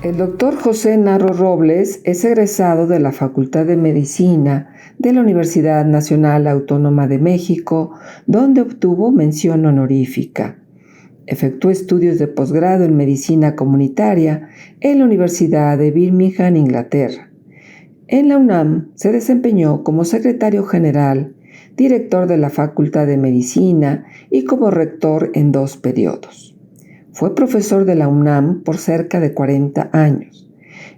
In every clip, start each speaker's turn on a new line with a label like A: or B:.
A: El doctor José Narro Robles es egresado de la Facultad de Medicina de la Universidad Nacional Autónoma de México, donde obtuvo mención honorífica. Efectuó estudios de posgrado en Medicina Comunitaria en la Universidad de Birmingham, Inglaterra. En la UNAM se desempeñó como secretario general, director de la Facultad de Medicina y como rector en 2 periodos. Fue profesor de la UNAM por cerca de 40 años.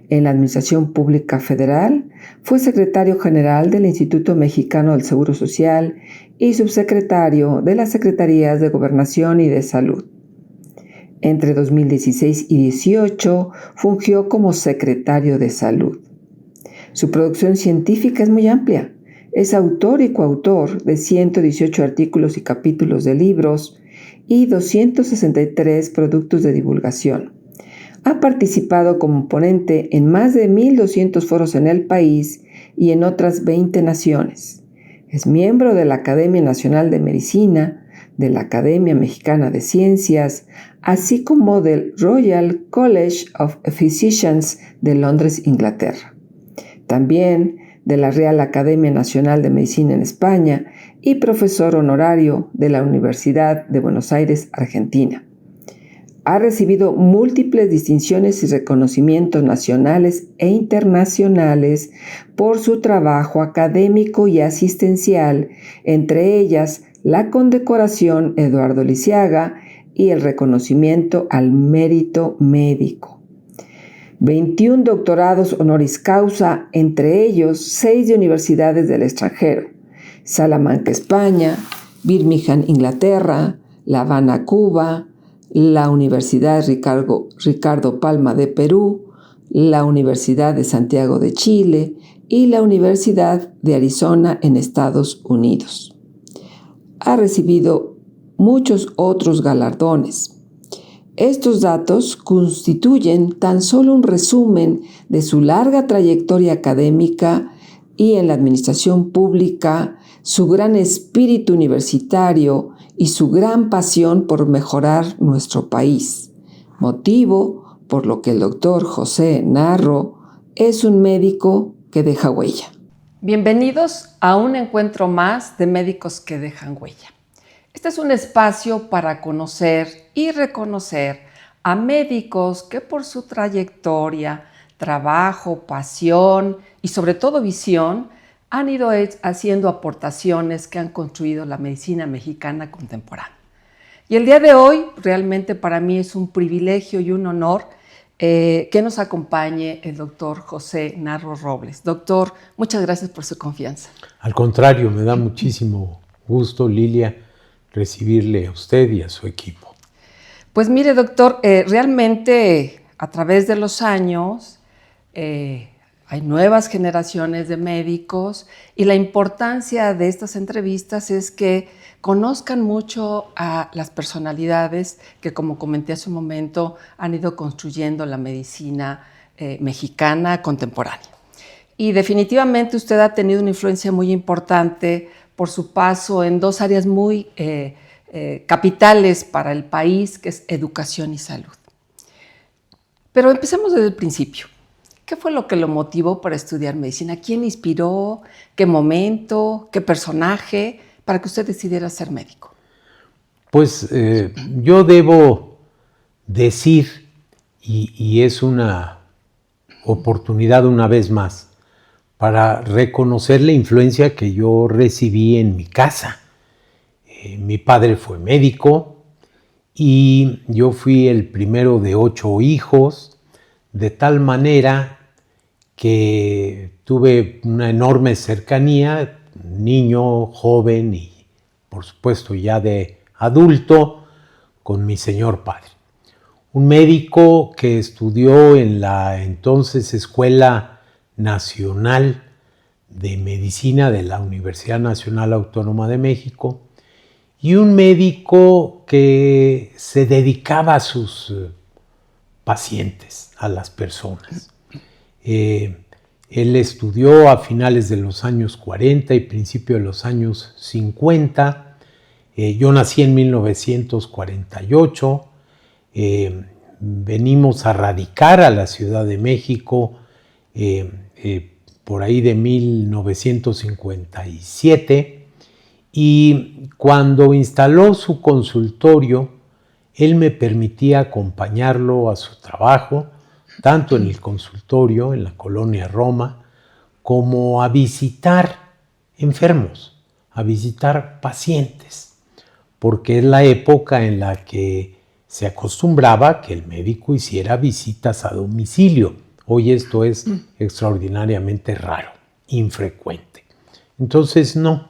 A: En la Administración Pública Federal fue secretario general del Instituto Mexicano del Seguro Social y subsecretario de las Secretarías de Gobernación y de Salud. Entre 2016 y 2018 fungió como secretario de Salud. Su producción científica es muy amplia. Es autor y coautor de 118 artículos y capítulos de libros y 263 productos de divulgación. Ha participado como ponente en más de 1,200 foros en el país y en otras 20 naciones. Es miembro de la Academia Nacional de Medicina, de la Academia Mexicana de Ciencias, así como del Royal College of Physicians de Londres, Inglaterra. También de la Real Academia Nacional de Medicina en España y profesor honorario de la Universidad de Buenos Aires, Argentina. Ha recibido múltiples distinciones y reconocimientos nacionales e internacionales por su trabajo académico y asistencial, entre ellas la condecoración Eduardo Lisiaga y el reconocimiento al mérito médico. 21 doctorados honoris causa, entre ellos 6 de universidades del extranjero: Salamanca, España; Birmingham, Inglaterra; La Habana, Cuba; la Universidad Ricardo Palma de Perú; la Universidad de Santiago de Chile y la Universidad de Arizona en Estados Unidos. Ha recibido muchos otros galardones. Estos datos constituyen tan solo un resumen de su larga trayectoria académica y en la administración pública, su gran espíritu universitario y su gran pasión por mejorar nuestro país, motivo por lo que el doctor José Narro es un médico que deja huella.
B: Bienvenidos a un encuentro más de Médicos que dejan huella. Este es un espacio para conocer y reconocer a médicos que por su trayectoria, trabajo, pasión y sobre todo visión han ido haciendo aportaciones que han construido la medicina mexicana contemporánea. Y el día de hoy realmente para mí es un privilegio y un honor que nos acompañe el doctor José Narro Robles. Doctor, muchas gracias por su confianza.
C: Al contrario, me da muchísimo gusto, Lilia, recibirle a usted y a su equipo.
B: Pues mire, doctor, realmente a través de los años hay nuevas generaciones de médicos y la importancia de estas entrevistas es que conozcan mucho a las personalidades que, como comenté hace un momento, han ido construyendo la medicina mexicana contemporánea. Y definitivamente usted ha tenido una influencia muy importante por su paso en 2 áreas muy capitales para el país, que es educación y salud. Pero empecemos desde el principio. ¿Qué fue lo que lo motivó para estudiar medicina? ¿Quién le inspiró? ¿Qué momento? ¿Qué personaje? Para que usted decidiera ser médico.
C: Pues yo debo decir, y es una oportunidad una vez más, para reconocer la influencia que yo recibí en mi casa. Mi padre fue médico y yo fui el primero de 8 hijos, de tal manera que tuve una enorme cercanía, niño, joven y por supuesto ya de adulto, con mi señor padre. Un médico que estudió en la entonces Escuela Nacional de Medicina de la Universidad Nacional Autónoma de México, y un médico que se dedicaba a sus pacientes, a las personas. Él estudió a finales de los años 40 y principios de los años 50. Yo nací en 1948. venimos a radicar a la Ciudad de México por ahí de 1957, y cuando instaló su consultorio, él me permitía acompañarlo a su trabajo, tanto en el consultorio, en la colonia Roma, como a visitar enfermos, a visitar pacientes, porque es la época en la que se acostumbraba que el médico hiciera visitas a domicilio. Hoy esto es extraordinariamente raro, infrecuente. Entonces no,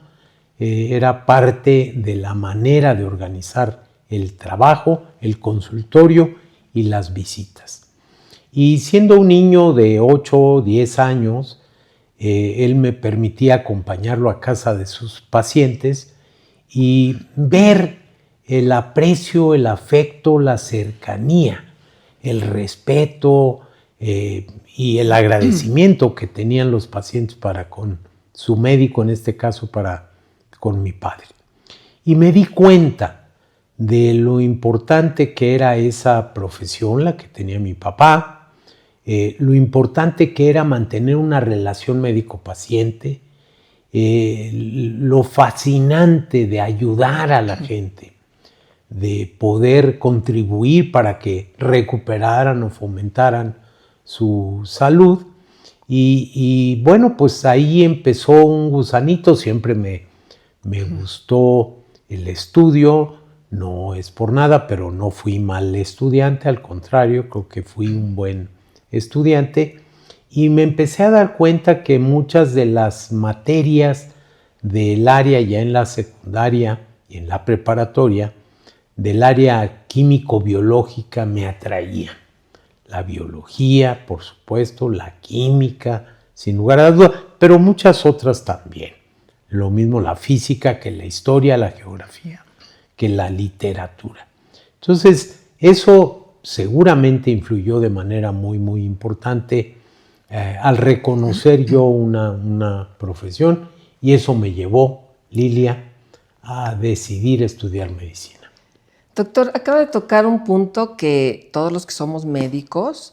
C: era parte de la manera de organizar el trabajo, el consultorio y las visitas. Y siendo un niño de 8 o 10 años, él me permitía acompañarlo a casa de sus pacientes y ver el aprecio, el afecto, la cercanía, el respeto y el agradecimiento que tenían los pacientes para con su médico, en este caso para con mi padre. Y me di cuenta de lo importante que era esa profesión, la que tenía mi papá, lo importante que era mantener una relación médico-paciente, lo fascinante de ayudar a la gente, de poder contribuir para que recuperaran o fomentaran su salud. Y bueno, pues ahí empezó un gusanito. Siempre me gustó el estudio, no es por nada, pero no fui mal estudiante, al contrario, creo que fui un buen estudiante, y me empecé a dar cuenta que muchas de las materias del área ya en la secundaria y en la preparatoria, del área químico-biológica, me atraían. La biología, por supuesto, la química, sin lugar a dudas, pero muchas otras también. Lo mismo la física que la historia, la geografía, que la literatura. Entonces, eso seguramente influyó de manera muy, muy importante al reconocer yo una profesión, y eso me llevó, Lilia, a decidir estudiar medicina.
B: Doctor, acaba de tocar un punto que todos los que somos médicos,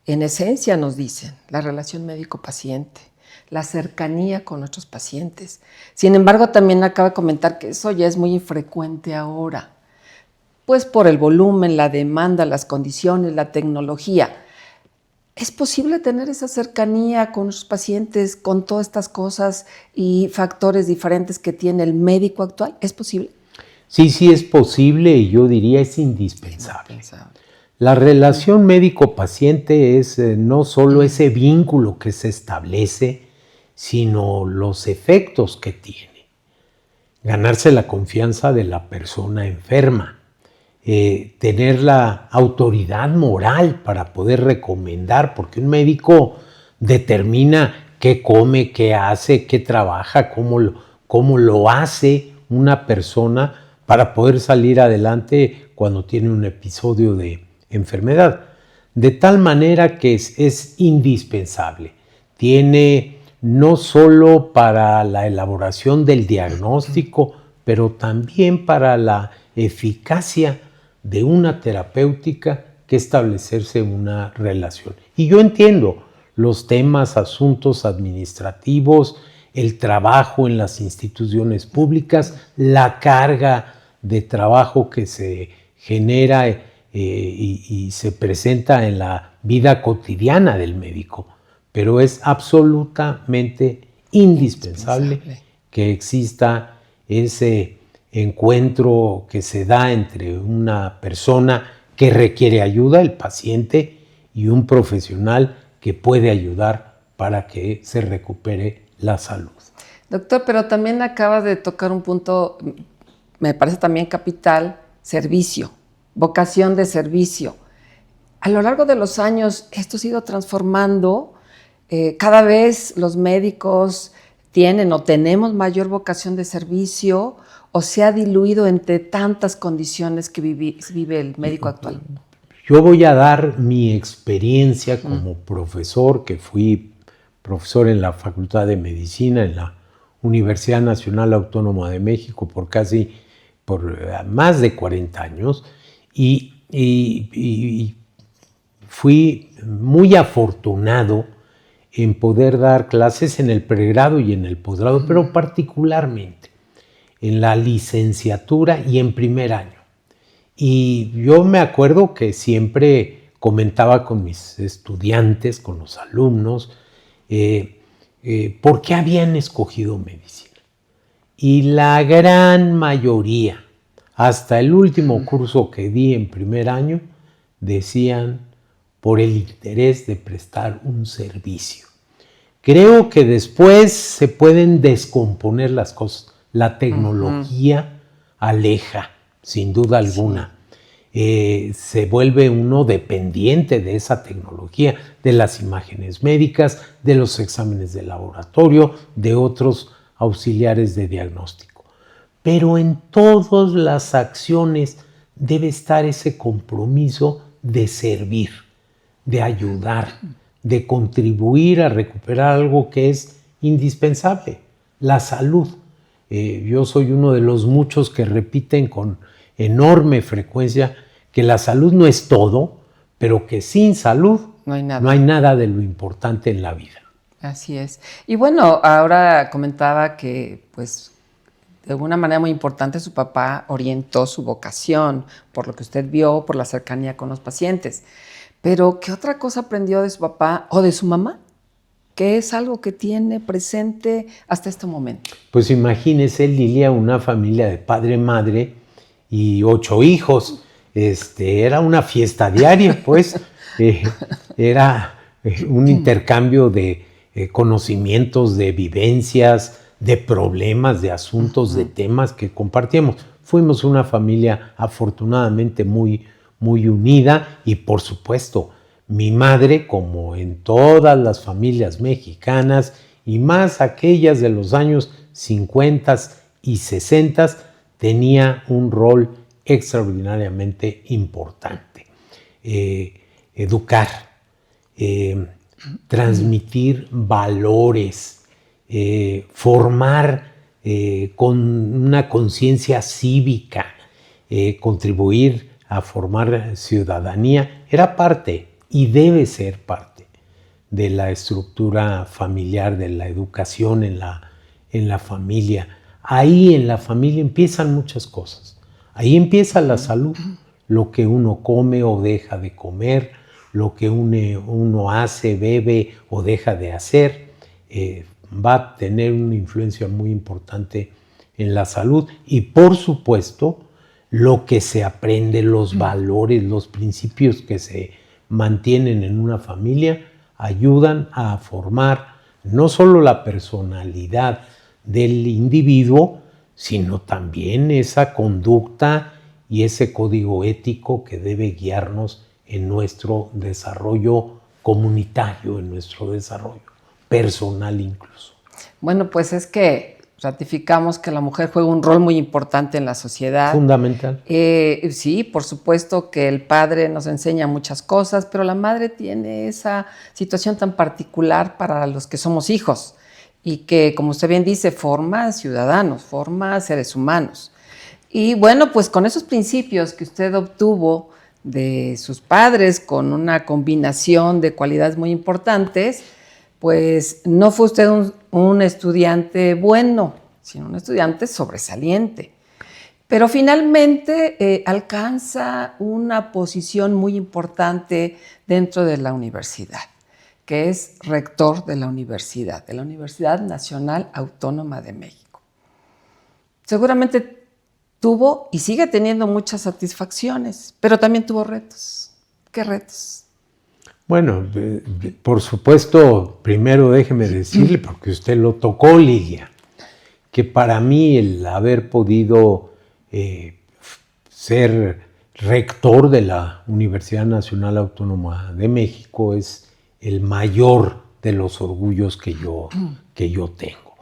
B: en esencia nos dicen, la relación médico-paciente, la cercanía con nuestros pacientes. Sin embargo, también acaba de comentar que eso ya es muy infrecuente ahora, pues por el volumen, la demanda, las condiciones, la tecnología. ¿Es posible tener esa cercanía con los pacientes, con todas estas cosas y factores diferentes que tiene el médico actual? ¿Es posible?
C: Sí, sí es posible, y yo diría es indispensable. La relación médico-paciente es no solo ese vínculo que se establece, sino los efectos que tiene. Ganarse la confianza de la persona enferma, tener la autoridad moral para poder recomendar, porque un médico determina qué come, qué hace, qué trabaja, cómo lo hace una persona para poder salir adelante cuando tiene un episodio de enfermedad. De tal manera que es indispensable. Tiene no solo para la elaboración del diagnóstico, pero también para la eficacia de una terapéutica que establecerse una relación. Y yo entiendo los temas, asuntos administrativos, el trabajo en las instituciones públicas, la carga de trabajo que se genera y se presenta en la vida cotidiana del médico, pero es absolutamente indispensable que exista ese encuentro que se da entre una persona que requiere ayuda, el paciente, y un profesional que puede ayudar para que se recupere la salud.
B: Doctor, pero también acaba de tocar un punto, me parece también capital, servicio, vocación de servicio. A lo largo de los años esto se ha ido transformando, cada vez los médicos tienen o tenemos mayor vocación de servicio, o se ha diluido entre tantas condiciones que vive el médico actual.
C: Yo voy a dar mi experiencia como profesor, que fui profesor en la Facultad de Medicina, en la Universidad Nacional Autónoma de México por más de 40 años, y fui muy afortunado en poder dar clases en el pregrado y en el posgrado, pero particularmente en la licenciatura y en primer año. Y yo me acuerdo que siempre comentaba con mis estudiantes, con los alumnos, por qué habían escogido medicina. Y la gran mayoría, hasta el último curso que di en primer año, decían por el interés de prestar un servicio. Creo que después se pueden descomponer las cosas. La tecnología aleja, sin duda alguna. Se vuelve uno dependiente de esa tecnología, de las imágenes médicas, de los exámenes de laboratorio, de otros auxiliares de diagnóstico. Pero en todas las acciones debe estar ese compromiso de servir, de ayudar, de contribuir a recuperar algo que es indispensable, la salud. Yo soy uno de los muchos que repiten con enorme frecuencia que la salud no es todo, pero que sin salud no hay nada de lo importante en la vida.
B: Así es. Y bueno, ahora comentaba que pues de alguna manera muy importante su papá orientó su vocación por lo que usted vio, por la cercanía con los pacientes. Pero ¿qué otra cosa aprendió de su papá o de su mamá? ¿Qué es algo que tiene presente hasta este momento?
C: Pues imagínese, Lilia, una familia de padre, madre y 8 hijos. Era una fiesta diaria, pues. Era un intercambio de conocimientos, de vivencias, de problemas, de asuntos, de temas que compartíamos. Fuimos una familia afortunadamente muy unida y, por supuesto, mi madre, como en todas las familias mexicanas y más aquellas de los años 50 y 60, tenía un rol extraordinariamente importante. Educar, transmitir valores, formar con una conciencia cívica, contribuir a formar ciudadanía, era parte y debe ser parte de la estructura familiar, de la educación en la familia. Ahí en la familia empiezan muchas cosas. Ahí empieza la salud, lo que uno come o deja de comer, lo que uno hace, bebe o deja de hacer, va a tener una influencia muy importante en la salud. Y por supuesto, lo que se aprende, los valores, los principios que se mantienen en una familia, ayudan a formar no solo la personalidad del individuo, sino también esa conducta y ese código ético que debe guiarnos en nuestro desarrollo comunitario, en nuestro desarrollo personal incluso.
B: Bueno, pues es que ratificamos que la mujer juega un rol muy importante en la sociedad.
C: Fundamental.
B: Sí, por supuesto que el padre nos enseña muchas cosas, pero la madre tiene esa situación tan particular para los que somos hijos y que, como usted bien dice, forma ciudadanos, forma seres humanos. Y bueno, pues con esos principios que usted obtuvo de sus padres, con una combinación de cualidades muy importantes, pues no fue usted un estudiante bueno, sino un estudiante sobresaliente. Pero finalmente alcanza una posición muy importante dentro de la universidad, que es rector de la Universidad Nacional Autónoma de México. Seguramente tuvo y sigue teniendo muchas satisfacciones, pero también tuvo retos. ¿Qué retos?
C: Bueno, por supuesto, primero déjeme decirle, porque usted lo tocó, Lilia, que para mí el haber podido ser rector de la Universidad Nacional Autónoma de México es el mayor de los orgullos que yo tengo.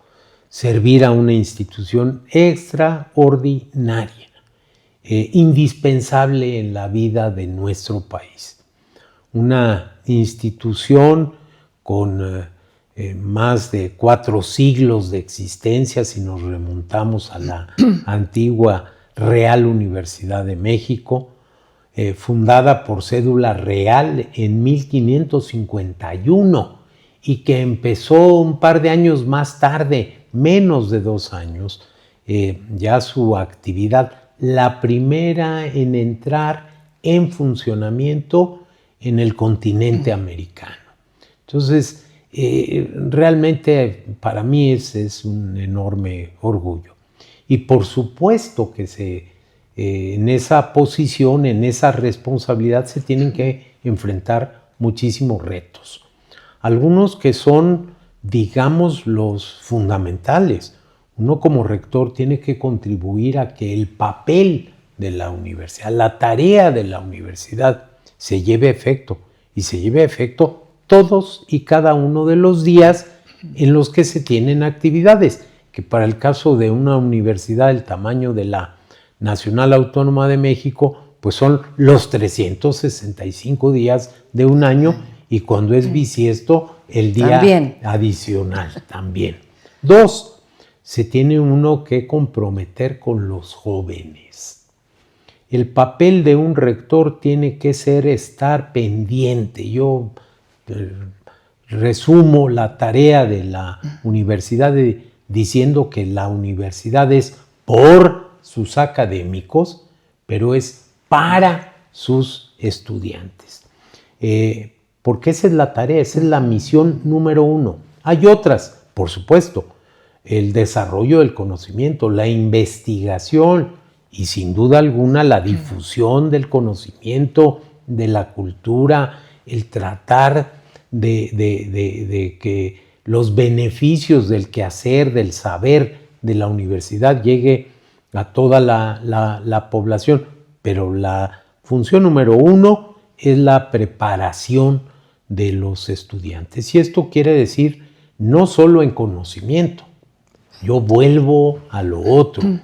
C: Servir a una institución extraordinaria, indispensable en la vida de nuestro país. Una institución con más de 4 siglos de existencia, si nos remontamos a la antigua Real Universidad de México, fundada por cédula real en 1551 y que empezó un par de años más tarde, menos de 2 años, ya su actividad, la primera en entrar en funcionamiento en el continente americano. Entonces, realmente para mí es un enorme orgullo. Y por supuesto que en esa posición, en esa responsabilidad, se tienen que enfrentar muchísimos retos. Algunos que son, digamos, los fundamentales. Uno como rector tiene que contribuir a que el papel de la universidad, la tarea de la universidad, se lleve a efecto. Y se lleve a efecto todos y cada uno de los días en los que se tienen actividades, que para el caso de una universidad del tamaño de la Nacional Autónoma de México, pues son los 365 días de un año, y cuando es bisiesto, el día
B: también
C: adicional también. 2, se tiene uno que comprometer con los jóvenes. El papel de un rector tiene que ser estar pendiente. Yo resumo la tarea de la universidad diciendo que la universidad es por sus académicos, pero es para sus estudiantes. Porque esa es la tarea, esa es la misión número 1. Hay otras, por supuesto, el desarrollo del conocimiento, la investigación y sin duda alguna la difusión del conocimiento, de la cultura, el tratar de que los beneficios del quehacer, del saber de la universidad llegue a toda la población. Pero la función número 1 es la preparación de los estudiantes. Y esto quiere decir no solo en conocimiento. Yo vuelvo a lo otro.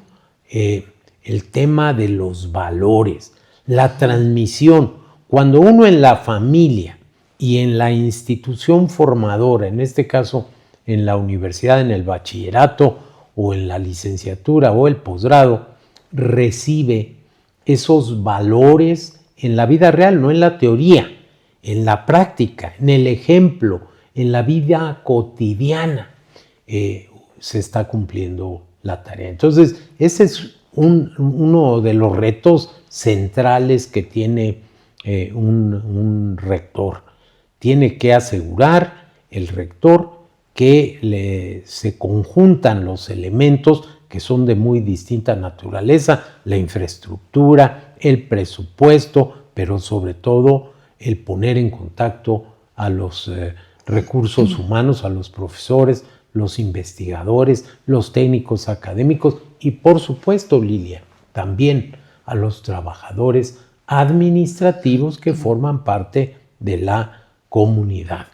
C: El tema de los valores, la transmisión. Cuando uno en la familia y en la institución formadora, en este caso en la universidad, en el bachillerato o en la licenciatura o el posgrado, recibe esos valores en la vida real, no en la teoría, en la práctica, en el ejemplo, en la vida cotidiana, se está cumpliendo la tarea. Entonces, ese es uno de los retos centrales que tiene un rector. Tiene que asegurar el rector que se conjuntan los elementos que son de muy distinta naturaleza, la infraestructura, el presupuesto, pero sobre todo el poner en contacto a los recursos humanos, a los profesores, los investigadores, los técnicos académicos y por supuesto, Lilia, también a los trabajadores administrativos que forman parte de la comunidad.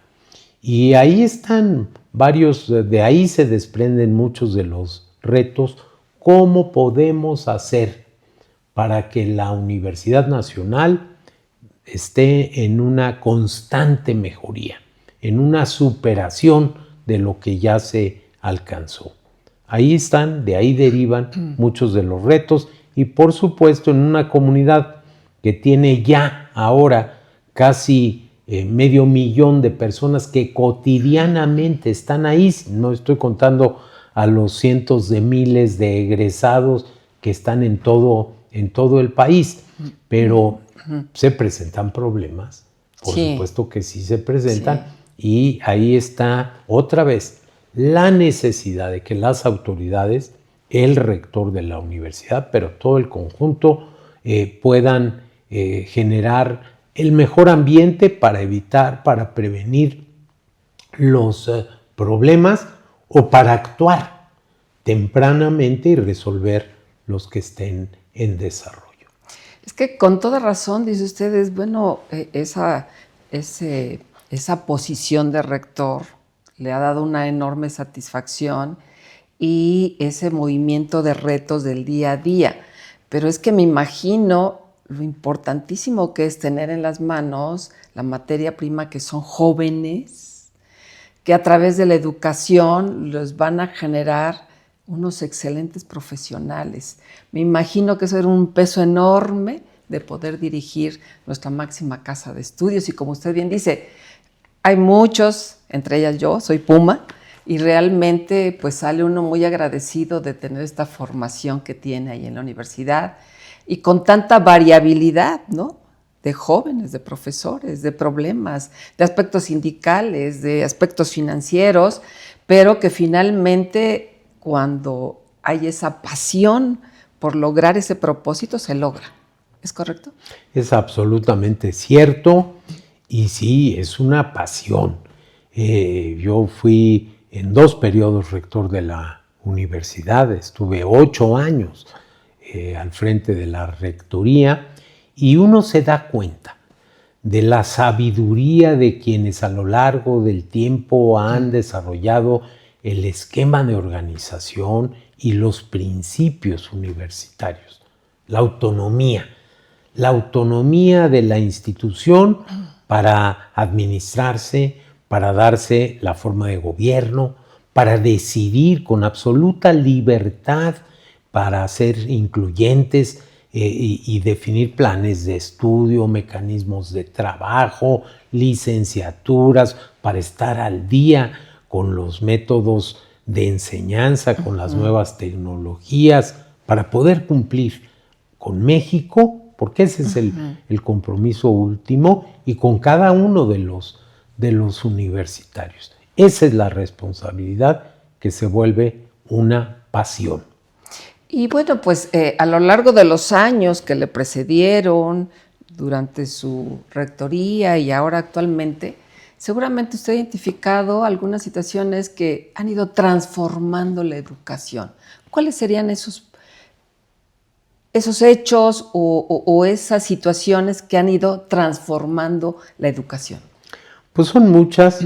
C: Y ahí están de ahí se desprenden muchos de los retos. ¿Cómo podemos hacer para que la Universidad Nacional esté en una constante mejoría, en una superación de lo que ya se alcanzó? Ahí están, de ahí derivan muchos de los retos y por supuesto en una comunidad que tiene ya ahora casi 500,000 de personas que cotidianamente están ahí. No estoy contando a los cientos de miles de egresados que están en todo el país, pero se presentan problemas, por supuesto que sí se presentan, y ahí está otra vez la necesidad de que las autoridades, el rector de la universidad, pero todo el conjunto, puedan generar el mejor ambiente para evitar, para prevenir los problemas o para actuar tempranamente y resolver los que estén en desarrollo.
B: Es que con toda razón, dice usted, es bueno, esa posición de rector le ha dado una enorme satisfacción y ese movimiento de retos del día a día. Pero es que me imagino lo importantísimo que es tener en las manos la materia prima que son jóvenes, que a través de la educación los van a generar unos excelentes profesionales. Me imagino que eso era un peso enorme de poder dirigir nuestra máxima casa de estudios. Y como usted bien dice, hay muchos, entre ellas yo, soy Puma, y realmente pues sale uno muy agradecido de tener esta formación que tiene ahí en la universidad y con tanta variabilidad, ¿no? De jóvenes, de profesores, de problemas, de aspectos sindicales, de aspectos financieros, pero que finalmente cuando hay esa pasión por lograr ese propósito, se logra. ¿Es correcto?
C: Es absolutamente cierto y sí, es una pasión. Yo fui en 2 periodos rector de la universidad, estuve 8 años al frente de la rectoría y uno se da cuenta de la sabiduría de quienes a lo largo del tiempo han desarrollado el esquema de organización y los principios universitarios, la autonomía de la institución para administrarse, para darse la forma de gobierno, para decidir con absoluta libertad, para ser incluyentes y definir planes de estudio, mecanismos de trabajo, licenciaturas, para estar al día con los métodos de enseñanza, con las nuevas tecnologías, para poder cumplir con México, porque ese es el compromiso último, y con cada uno de los universitarios. Esa es la responsabilidad que se vuelve una pasión.
B: Y bueno, pues a lo largo de los años que le precedieron, durante su rectoría y ahora actualmente, seguramente usted ha identificado algunas situaciones que han ido transformando la educación. ¿Cuáles serían esos hechos o esas situaciones que han ido transformando la educación?
C: Pues son muchas.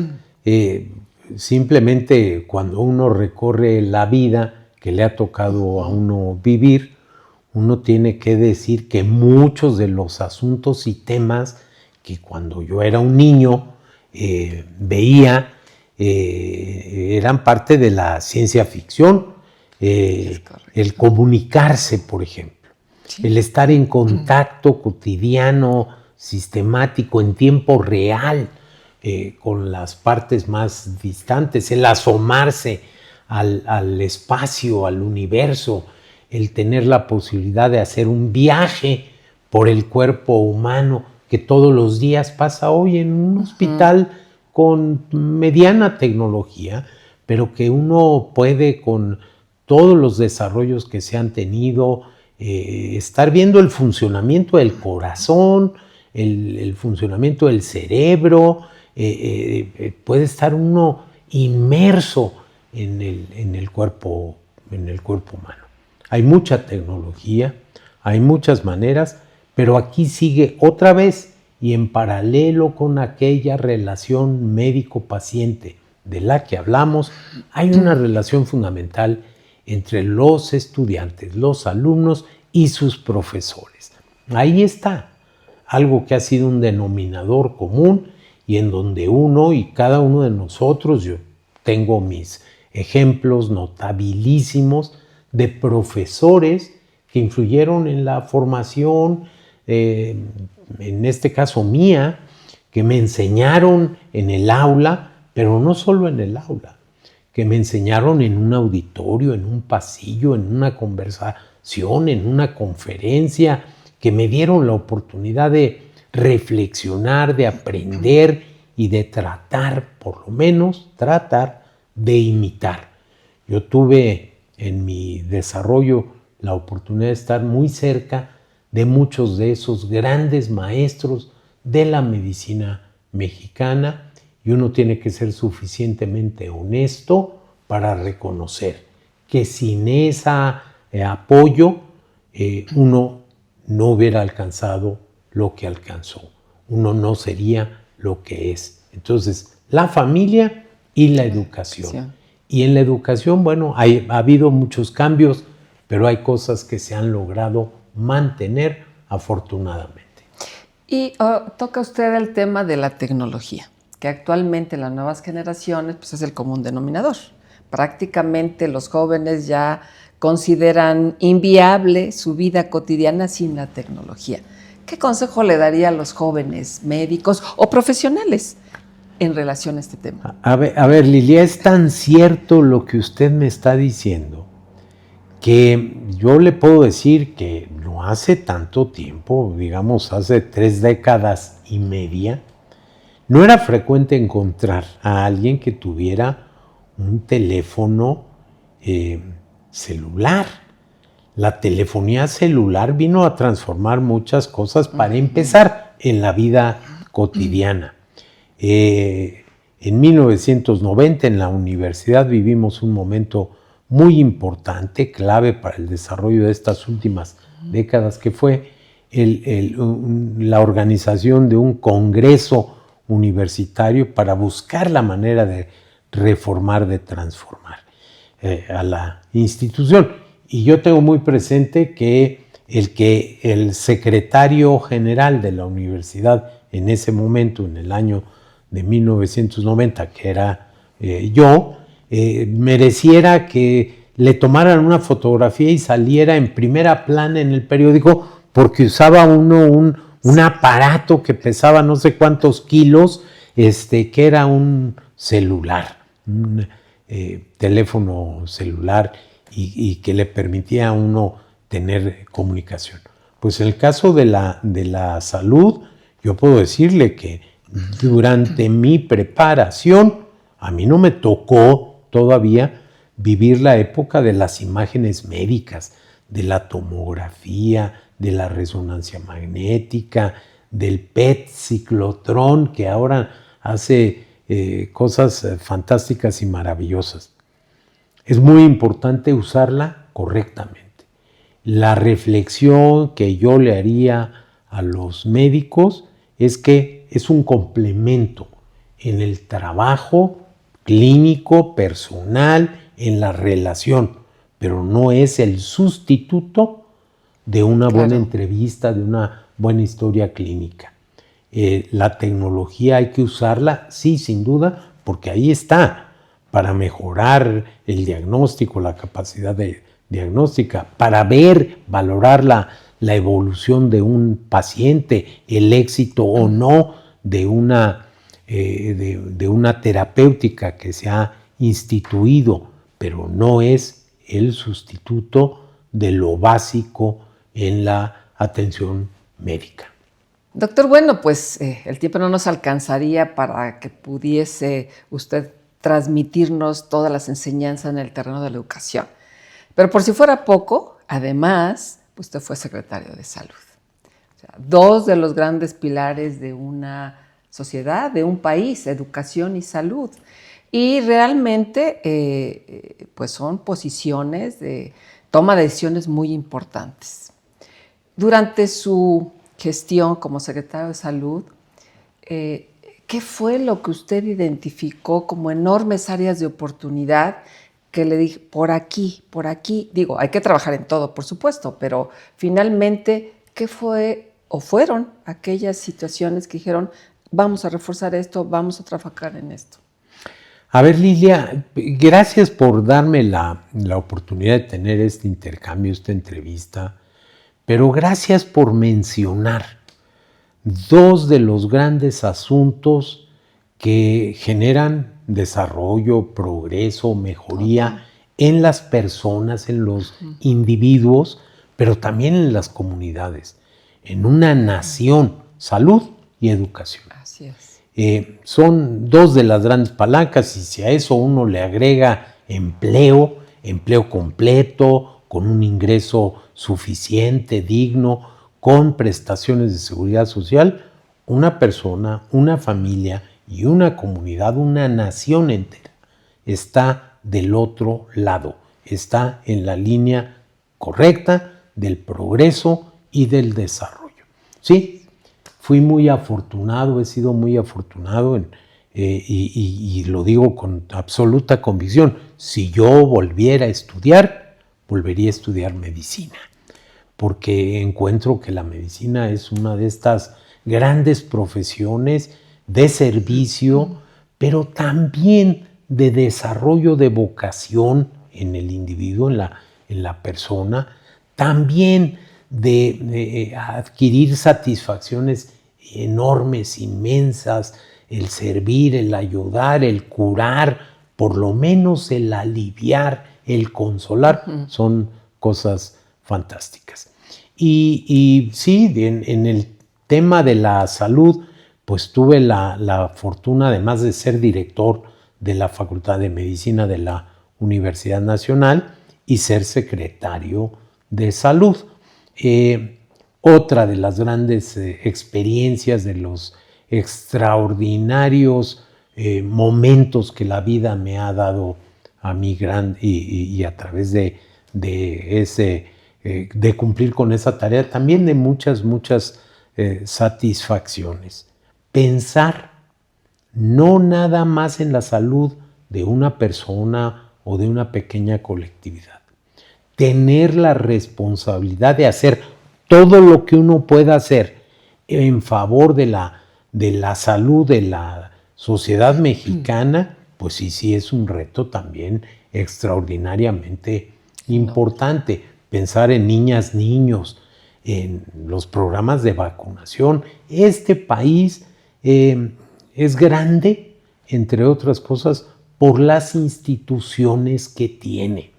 C: Simplemente cuando uno recorre la vida que le ha tocado a uno vivir, uno tiene que decir que muchos de los asuntos y temas que cuando yo era un niño veía eran parte de la ciencia ficción. El comunicarse, por ejemplo, el estar en contacto cotidiano, sistemático, en tiempo real, con las partes más distantes, el asomarse al espacio, al universo, el tener la posibilidad de hacer un viaje por el cuerpo humano que todos los días pasa hoy en un hospital con mediana tecnología, pero que uno puede con todos los desarrollos que se han tenido, estar viendo el funcionamiento del corazón, el funcionamiento del cerebro, puede estar uno inmerso en el cuerpo humano. Hay mucha tecnología, hay muchas maneras, pero aquí sigue otra vez y en paralelo con aquella relación médico-paciente de la que hablamos, hay una relación fundamental entre los estudiantes, los alumnos y sus profesores. Ahí está algo que ha sido un denominador común y en donde uno y cada uno de nosotros, yo tengo mis ejemplos notabilísimos de profesores que influyeron en la formación, en este caso mía, que me enseñaron en el aula, pero no solo en el aula, que me enseñaron en un auditorio, en un pasillo, en una conversación, en una conferencia, que me dieron la oportunidad de reflexionar, de aprender y de tratar, por lo menos tratar de imitar. Yo tuve en mi desarrollo la oportunidad de estar muy cerca de muchos de esos grandes maestros de la medicina mexicana y uno tiene que ser suficientemente honesto para reconocer que sin ese apoyo uno no hubiera alcanzado lo que alcanzó, uno no sería lo que es. Entonces, la familia y la educación. Sí. Y en la educación, bueno, ha habido muchos cambios, pero hay cosas que se han logrado mantener afortunadamente.
B: Y toca usted el tema de la tecnología, que actualmente en las nuevas generaciones pues, es el común denominador. Prácticamente los jóvenes ya consideran inviable su vida cotidiana sin la tecnología. ¿qué consejo le daría a los jóvenes médicos o profesionales en relación a este tema?
C: A ver, Lilia, es tan cierto lo que usted me está diciendo que yo le puedo decir que no hace tanto tiempo, digamos hace 3 décadas y media, no era frecuente encontrar a alguien que tuviera un teléfono celular. La telefonía celular vino a transformar muchas cosas para empezar en la vida cotidiana. En 1990 en la universidad vivimos un momento muy importante, clave para el desarrollo de estas últimas décadas, que fue la organización de un congreso universitario para buscar la manera de reformar, de transformar a la institución. Y yo tengo muy presente que el secretario general de la universidad en ese momento, en el año de 1990, que era yo, mereciera que le tomaran una fotografía y saliera en primera plana en el periódico, porque usaba un aparato que pesaba no sé cuántos kilos, que era un celular, un teléfono celular y que le permitía a uno tener comunicación. Pues en el caso de la salud, yo puedo decirle que durante mi preparación, a mí no me tocó todavía vivir la época de las imágenes médicas, de la tomografía, de la resonancia magnética, del PET ciclotrón, que ahora hace cosas fantásticas y maravillosas. Es muy importante usarla correctamente. La reflexión que yo le haría a los médicos es que es un complemento en el trabajo clínico, personal, en la relación, pero no es el sustituto de una buena entrevista, de una buena historia clínica. La tecnología hay que usarla, sí, sin duda, porque ahí está, para mejorar el diagnóstico, la capacidad diagnóstica, para ver, valorar la evolución de un paciente, el éxito o no de una terapéutica que se ha instituido, pero no es el sustituto de lo básico en la atención médica.
B: Doctor, bueno, pues el tiempo no nos alcanzaría para que pudiese usted transmitirnos todas las enseñanzas en el terreno de la educación. Pero por si fuera poco, además, usted fue secretario de Salud. O sea, 2 de los grandes pilares de una sociedad, de un país, educación y salud. Y realmente pues son posiciones de toma de decisiones muy importantes. Durante su gestión como secretario de Salud, ¿qué fue lo que usted identificó como enormes áreas de oportunidad que le dije, por aquí, digo, hay que trabajar en todo, por supuesto, pero finalmente, ¿qué fue o fueron aquellas situaciones que dijeron, vamos a reforzar esto, vamos a trabajar en esto?
C: A ver, Lilia, gracias por darme la oportunidad de tener este intercambio, esta entrevista, pero gracias por mencionar 2 de los grandes asuntos que generan desarrollo, progreso, mejoría en las personas, en los individuos, pero también en las comunidades, en una nación, salud y educación.
B: Así es.
C: Son 2 de las grandes palancas y si a eso uno le agrega empleo completo, con un ingreso suficiente, digno, con prestaciones de seguridad social, una persona, una familia y una comunidad, una nación entera, está del otro lado, está en la línea correcta del progreso y del desarrollo. Sí, fui muy afortunado, he sido muy afortunado y lo digo con absoluta convicción. Si yo volviera a estudiar, volvería a estudiar medicina, porque encuentro que la medicina es una de estas grandes profesiones de servicio, pero también de desarrollo de vocación en el individuo, en la persona, también de adquirir satisfacciones enormes, inmensas, el servir, el ayudar, el curar, por lo menos el aliviar, el consolar, son cosas fantásticas. Y sí, en el tema de la salud, pues tuve la fortuna, además de ser director de la Facultad de Medicina de la Universidad Nacional y ser secretario de Salud. Otra de las grandes experiencias, de los extraordinarios momentos que la vida me ha dado a mí y a través de cumplir con esa tarea, también de muchas satisfacciones. Pensar no nada más en la salud de una persona o de una pequeña colectividad. Tener la responsabilidad de hacer todo lo que uno pueda hacer en favor de la salud de la sociedad mexicana, pues sí es un reto también extraordinariamente importante. Pensar en niñas, niños, en los programas de vacunación. Este país es grande, entre otras cosas, por las instituciones que tiene.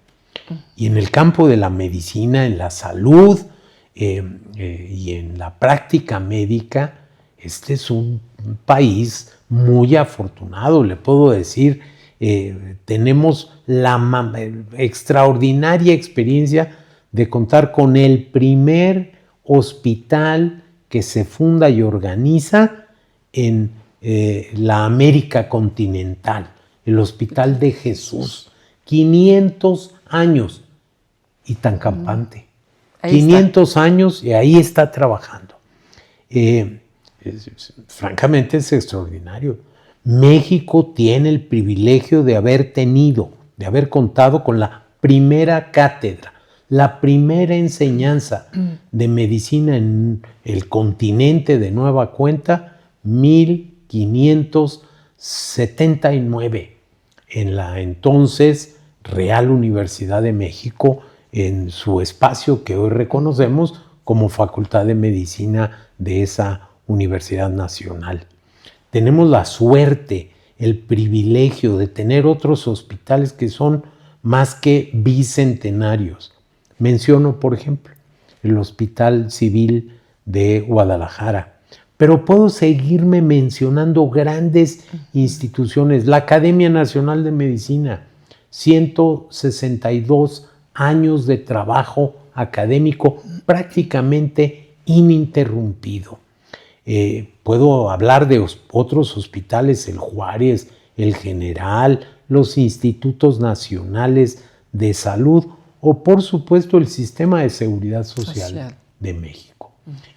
C: Y en el campo de la medicina, en la salud y en la práctica médica, este es un país muy afortunado. Le puedo decir, tenemos la extraordinaria experiencia de contar con el primer hospital que se funda y organiza en la América continental, el Hospital de Jesús. 500 años y tan campante. 500 años y ahí está trabajando. Francamente es extraordinario. México tiene el privilegio de haber contado con la primera cátedra, la primera enseñanza de medicina en el continente de nueva cuenta, 1579, en la entonces Real Universidad de México, en su espacio que hoy reconocemos como Facultad de Medicina de esa Universidad Nacional. Tenemos la suerte, el privilegio de tener otros hospitales que son más que bicentenarios. Menciono, por ejemplo, el Hospital Civil de Guadalajara, pero puedo seguirme mencionando grandes instituciones. La Academia Nacional de Medicina, 162 años de trabajo académico prácticamente ininterrumpido. Puedo hablar de otros hospitales, el Juárez, el General, los institutos nacionales de salud o, por supuesto, el sistema de seguridad social de México.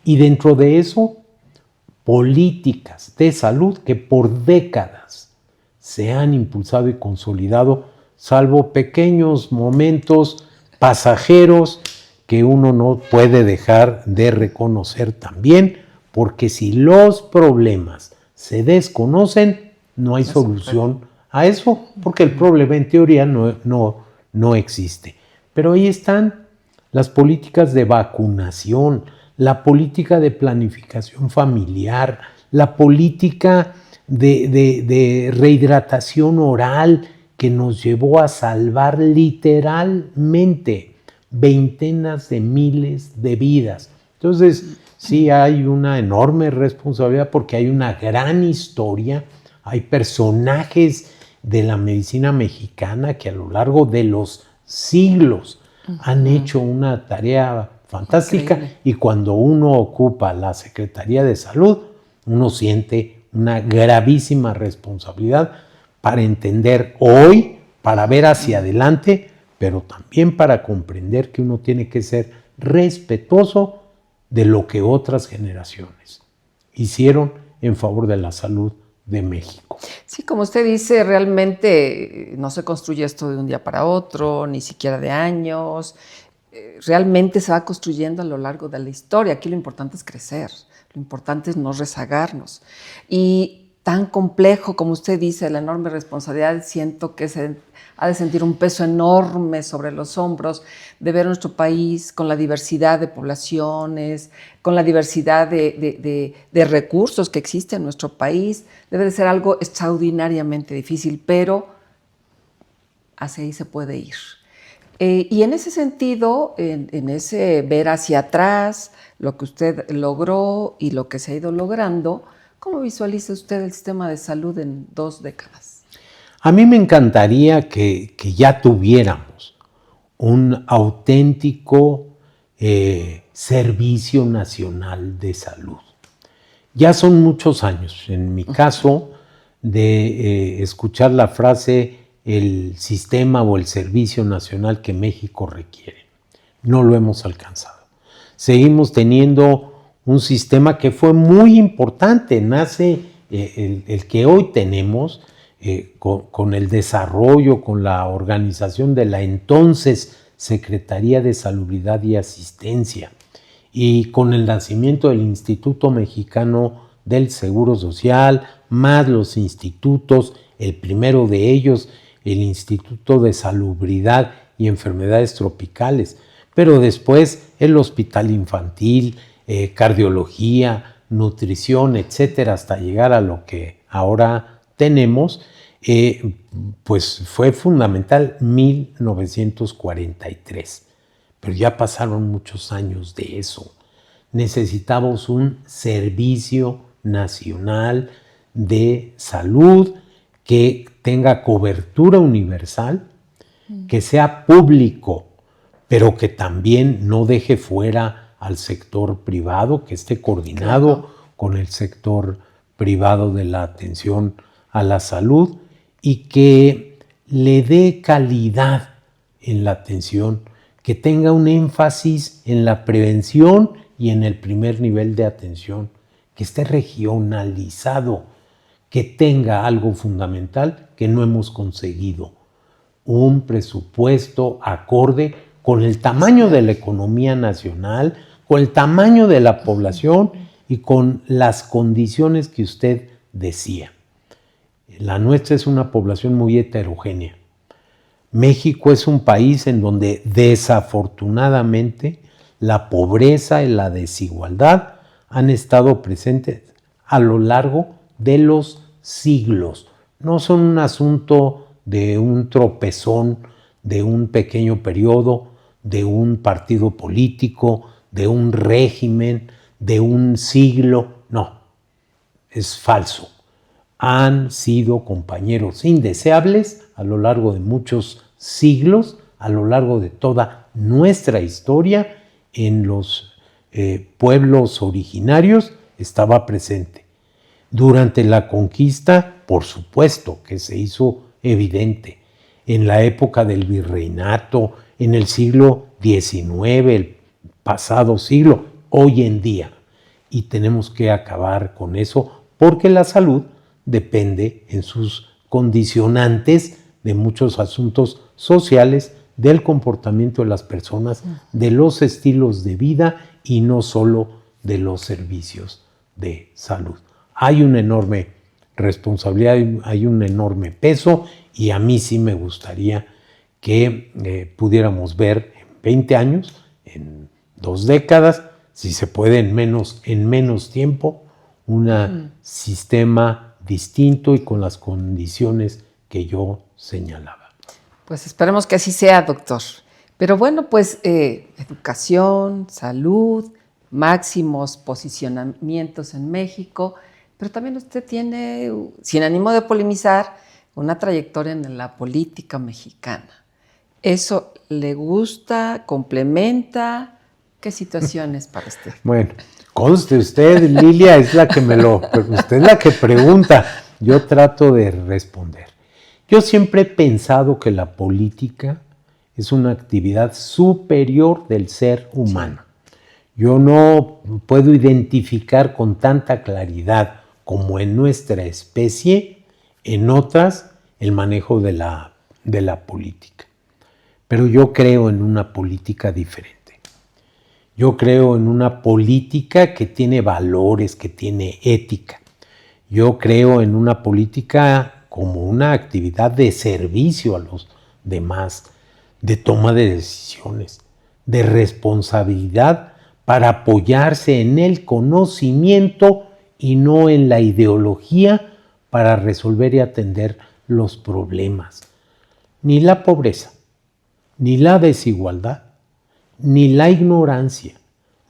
C: Y dentro de eso, políticas de salud que por décadas se han impulsado y consolidado, salvo pequeños momentos pasajeros que uno no puede dejar de reconocer también, porque si los problemas se desconocen, no hay solución a eso, porque el problema en teoría no existe. Pero ahí están las políticas de vacunación, la política de planificación familiar, la política de rehidratación oral que nos llevó a salvar literalmente veintenas de miles de vidas. Entonces, sí hay una enorme responsabilidad porque hay una gran historia, hay personajes de la medicina mexicana que a lo largo de los siglos han hecho una tarea fantástica. Increíble. Y cuando uno ocupa la Secretaría de Salud, uno siente una gravísima responsabilidad para entender hoy, para ver hacia adelante, pero también para comprender que uno tiene que ser respetuoso de lo que otras generaciones hicieron en favor de la salud de México.
B: Sí, como usted dice, realmente no se construye esto de un día para otro, ni siquiera de años. Realmente se va construyendo a lo largo de la historia. Aquí lo importante es crecer, lo importante es no rezagarnos. Y tan complejo, como usted dice, la enorme responsabilidad, siento que se ha de sentir un peso enorme sobre los hombros de ver nuestro país con la diversidad de poblaciones, con la diversidad de recursos que existe en nuestro país. Debe de ser algo extraordinariamente difícil, pero hacia ahí se puede ir. Y en ese sentido, en ese ver hacia atrás, lo que usted logró y lo que se ha ido logrando, ¿cómo visualiza usted el sistema de salud en 2 décadas?
C: A mí me encantaría que ya tuviéramos un auténtico Servicio Nacional de Salud. Ya son muchos años, en mi caso, de escuchar la frase el sistema o el servicio nacional que México requiere. No lo hemos alcanzado. Seguimos teniendo un sistema que fue muy importante. Nace el que hoy tenemos con el desarrollo, con la organización de la entonces Secretaría de Salubridad y Asistencia y con el nacimiento del Instituto Mexicano del Seguro Social, más los institutos, el primero de ellos, el Instituto de Salubridad y Enfermedades Tropicales, pero después el Hospital Infantil, cardiología, nutrición, etcétera, hasta llegar a lo que ahora tenemos, pues fue fundamental 1943, pero ya pasaron muchos años de eso. Necesitamos un Servicio Nacional de Salud que tenga cobertura universal, que sea público, pero que también no deje fuera al sector privado, que esté coordinado con el sector privado de la atención a la salud y que le dé calidad en la atención, que tenga un énfasis en la prevención y en el primer nivel de atención, que esté regionalizado, que tenga algo fundamental que no hemos conseguido, un presupuesto acorde con el tamaño de la economía nacional, con el tamaño de la población y con las condiciones que usted decía. La nuestra es una población muy heterogénea. México es un país en donde desafortunadamente la pobreza y la desigualdad han estado presentes a lo largo de los siglos. No son un asunto de un tropezón, de un pequeño periodo, de un partido político, de un régimen, de un siglo. No, es falso. Han sido compañeros indeseables a lo largo de muchos siglos, a lo largo de toda nuestra historia. En los pueblos originarios estaba presente. Durante la conquista, por supuesto que se hizo evidente. En la época del virreinato, en el siglo XIX, el pasado siglo, hoy en día. Y tenemos que acabar con eso porque la salud depende en sus condicionantes de muchos asuntos sociales, del comportamiento de las personas, de los estilos de vida y no solo de los servicios de salud. Hay una enorme responsabilidad, hay un enorme peso y a mí sí me gustaría que pudiéramos ver en 20 años, en 2 décadas, si se puede en menos tiempo, un sistema distinto y con las condiciones que yo señalaba.
B: Pues esperemos que así sea, doctor. Pero bueno, pues educación, salud, máximos posicionamientos en México, pero también usted tiene, sin ánimo de polemizar, una trayectoria en la política mexicana. ¿Eso le gusta, complementa? ¿Qué situaciones para usted?
C: Bueno, conste usted, Lilia, usted es la que pregunta. Yo trato de responder. Yo siempre he pensado que la política es una actividad superior del ser humano. Sí. Yo no puedo identificar con tanta claridad como en nuestra especie, en otras, el manejo de la política. Pero yo creo en una política diferente. Yo creo en una política que tiene valores, que tiene ética. Yo creo en una política como una actividad de servicio a los demás, de toma de decisiones, de responsabilidad para apoyarse en el conocimiento y no en la ideología para resolver y atender los problemas. Ni la pobreza, ni la desigualdad, ni la ignorancia,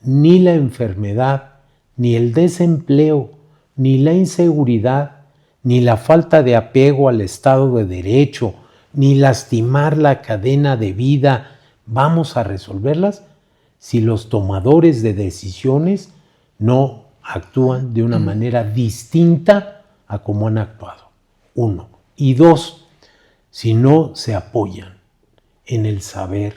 C: ni la enfermedad, ni el desempleo, ni la inseguridad, ni la falta de apego al Estado de Derecho, ni lastimar la cadena de vida, vamos a resolverlas si los tomadores de decisiones no actúan de una manera distinta a como han actuado. 1. Y 2, si no se apoyan en el saber,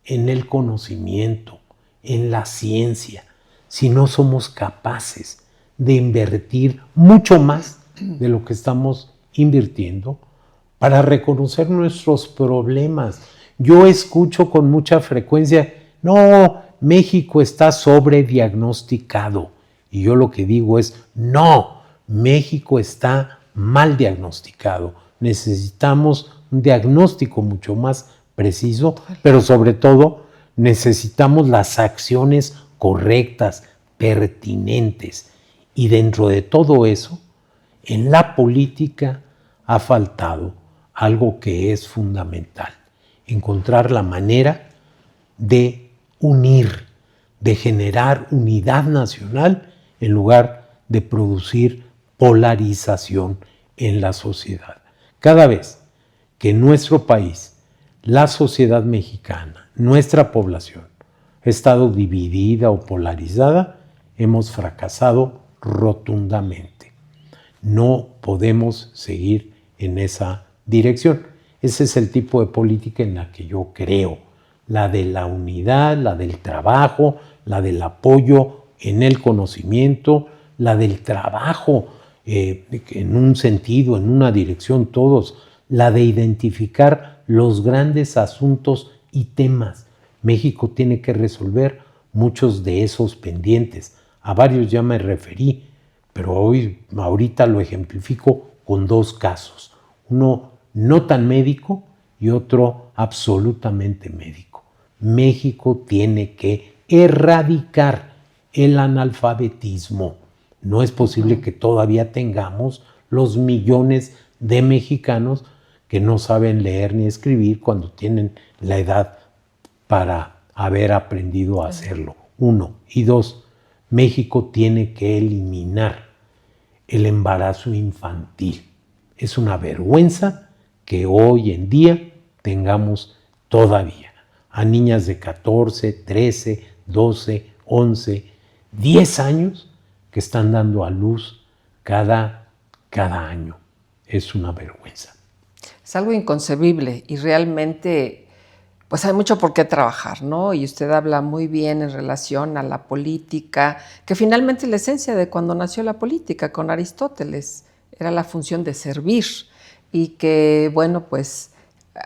C: en el conocimiento, en la ciencia, si no somos capaces de invertir mucho más de lo que estamos invirtiendo para reconocer nuestros problemas. Yo escucho con mucha frecuencia, no, México está sobrediagnosticado. Y yo lo que digo es, no, México está mal diagnosticado. Necesitamos un diagnóstico mucho más preciso, pero sobre todo necesitamos las acciones correctas, pertinentes. Y dentro de todo eso, en la política ha faltado algo que es fundamental: encontrar la manera de unir, de generar unidad nacional en lugar de producir polarización en la sociedad. Cada vez que en nuestro país, la sociedad mexicana, nuestra población, ha estado dividida o polarizada, hemos fracasado rotundamente. No podemos seguir en esa dirección. Ese es el tipo de política en la que yo creo, la de la unidad, la del trabajo, la del apoyo en el conocimiento, la del trabajo en un sentido, en una dirección todos, la de identificar los grandes asuntos y temas. México tiene que resolver muchos de esos pendientes. A varios ya me referí, pero ahorita lo ejemplifico con 2 casos. Uno no tan médico y otro absolutamente médico. México tiene que erradicar el analfabetismo. No es posible que todavía tengamos los millones de mexicanos que no saben leer ni escribir cuando tienen la edad para haber aprendido a hacerlo. 1. Y 2, México tiene que eliminar el embarazo infantil. Es una vergüenza que hoy en día tengamos todavía a niñas de 14, 13, 12, 11, 10 años que están dando a luz cada año. Es una vergüenza.
B: Es algo inconcebible y realmente pues hay mucho por qué trabajar, ¿no? Y usted habla muy bien en relación a la política, que finalmente es la esencia de cuando nació la política con Aristóteles, era la función de servir y que, bueno, pues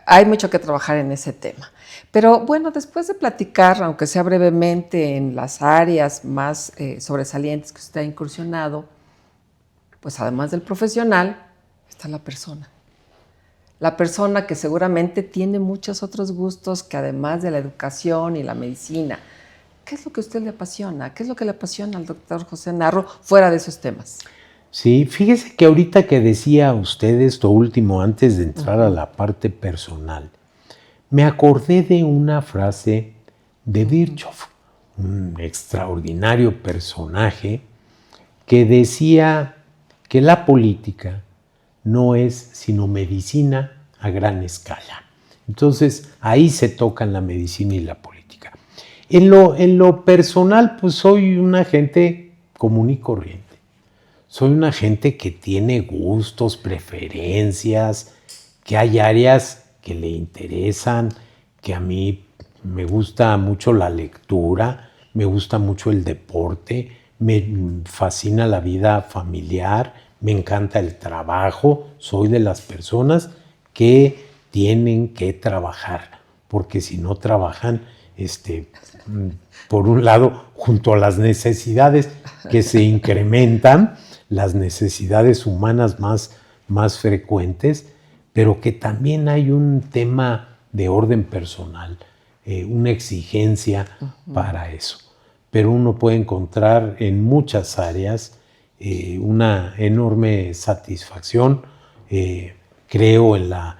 B: hay mucho que trabajar en ese tema. Pero bueno, después de platicar, aunque sea brevemente, en las áreas más sobresalientes que usted ha incursionado, pues además del profesional, está la persona. La persona que seguramente tiene muchos otros gustos que además de la educación y la medicina. ¿Qué es lo que a usted le apasiona? ¿Qué es lo que le apasiona al doctor José Narro fuera de esos temas?
C: Sí, fíjese que ahorita que decía usted esto último, antes de entrar a la parte personal, me acordé de una frase de Virchow, un extraordinario personaje que decía que la política no es sino medicina a gran escala. Entonces, ahí se tocan la medicina y la política. En lo personal, pues soy una gente común y corriente. Soy una gente que tiene gustos, preferencias, que hay áreas que le interesan, que a mí me gusta mucho la lectura, me gusta mucho el deporte, me fascina la vida familiar, me encanta el trabajo, soy de las personas que tienen que trabajar, porque si no trabajan, por un lado, junto a las necesidades que se incrementan, las necesidades humanas más frecuentes, pero que también hay un tema de orden personal, una exigencia para eso. Pero uno puede encontrar en muchas áreas una enorme satisfacción. Creo en la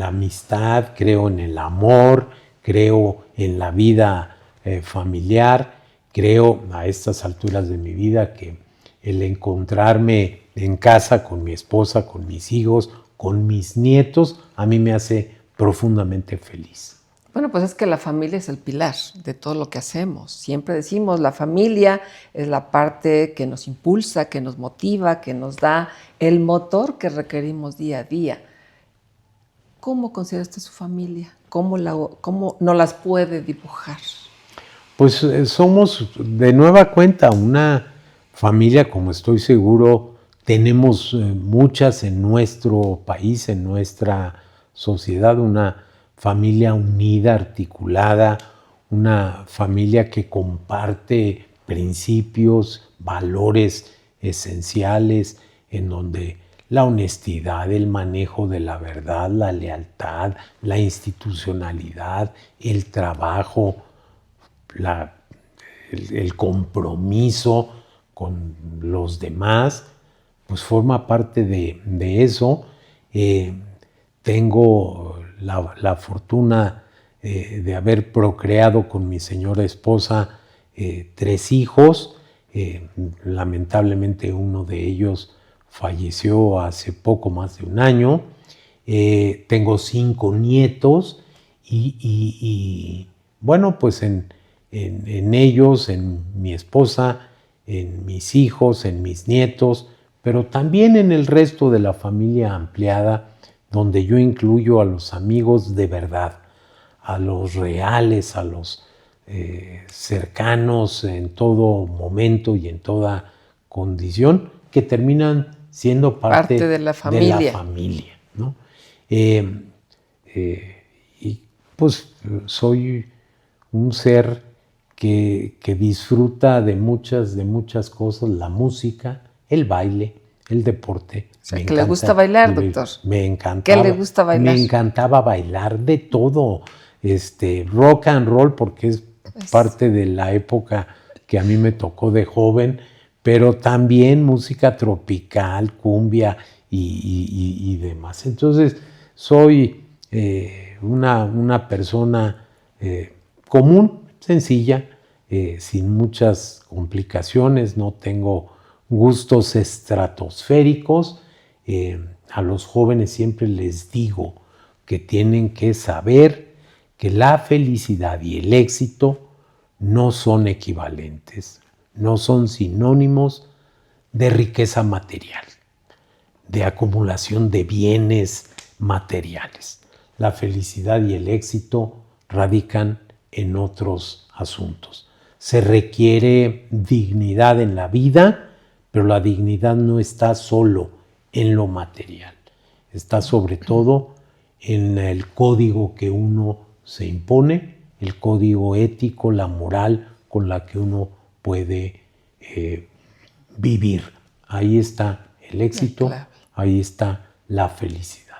C: amistad, creo en el amor, creo en la vida familiar, creo a estas alturas de mi vida que el encontrarme en casa con mi esposa, con mis hijos, con mis nietos, a mí me hace profundamente feliz.
B: Bueno, pues es que la familia es el pilar de todo lo que hacemos. Siempre decimos, la familia es la parte que nos impulsa, que nos motiva, que nos da el motor que requerimos día a día. ¿Cómo considera usted su familia? ¿Cómo nos las puede dibujar?
C: Pues somos de nueva cuenta una familia, como estoy seguro, tenemos muchas en nuestro país, en nuestra sociedad, una familia unida, articulada, una familia que comparte principios, valores esenciales, en donde la honestidad, el manejo de la verdad, la lealtad, la institucionalidad, el trabajo, el compromiso con los demás, pues forma parte de eso. Tengo la fortuna de haber procreado con mi señora esposa 3 hijos. Lamentablemente uno de ellos falleció hace poco más de un año. Tengo 5 nietos y bueno, pues en ellos, en mi esposa, en mis hijos, en mis nietos, pero también en el resto de la familia ampliada, donde yo incluyo a los amigos de verdad, a los reales, a los cercanos en todo momento y en toda condición, que terminan siendo parte
B: de la familia.
C: ¿no? Y pues soy un ser que disfruta de muchas cosas, la música, el baile, el deporte.
B: O sea, que le gusta bailar, doctor.
C: Me encantaba.
B: ¿Qué le gusta bailar?
C: Me encantaba bailar de todo. Rock and roll, porque es parte de la época que a mí me tocó de joven, pero también música tropical, cumbia y demás. Entonces, soy una persona común, sencilla, sin muchas complicaciones, no tengo gustos estratosféricos. A los jóvenes siempre les digo que tienen que saber que la felicidad y el éxito no son equivalentes, no son sinónimos de riqueza material, de acumulación de bienes materiales. La felicidad y el éxito radican en otros asuntos. Se requiere dignidad en la vida, pero la dignidad no está solo en lo material, está sobre todo en el código que uno se impone, el código ético, la moral con la que uno puede vivir. Ahí está el éxito, ahí está la felicidad.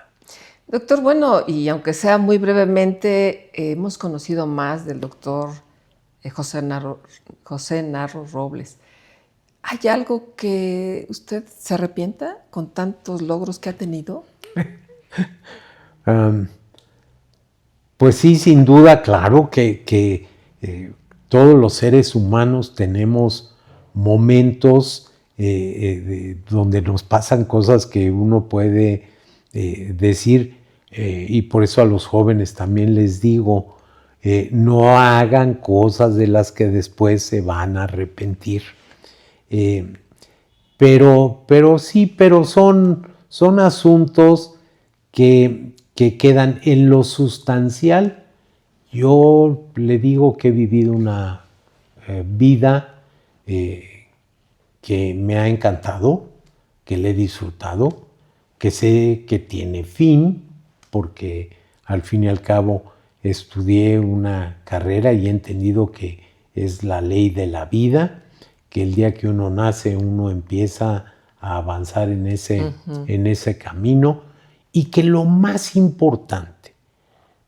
B: Doctor, bueno, y aunque sea muy brevemente, hemos conocido más del doctor José Narro Robles. ¿Hay algo que usted se arrepienta con tantos logros que ha tenido?
C: Pues sí, sin duda, claro que todos los seres humanos tenemos momentos donde nos pasan cosas que uno puede decir, y por eso a los jóvenes también les digo, no hagan cosas de las que después se van a arrepentir. Pero son asuntos que quedan en lo sustancial. Yo le digo que he vivido una vida que me ha encantado, que le he disfrutado, que sé que tiene fin, porque al fin y al cabo estudié una carrera y he entendido que es la ley de la vida, que el día que uno nace uno empieza a avanzar en ese camino, y que lo más importante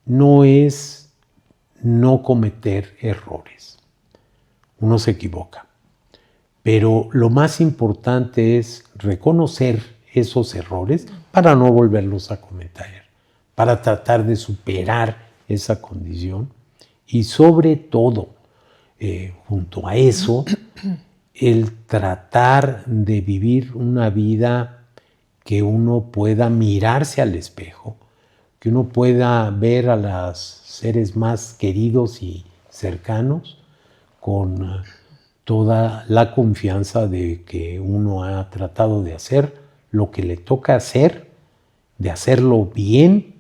C: no es no cometer errores. Uno se equivoca, pero lo más importante es reconocer esos errores para no volverlos a cometer, para tratar de superar esa condición y sobre todo, junto a eso, el tratar de vivir una vida que uno pueda mirarse al espejo, que uno pueda ver a los seres más queridos y cercanos con toda la confianza de que uno ha tratado de hacer lo que le toca hacer, de hacerlo bien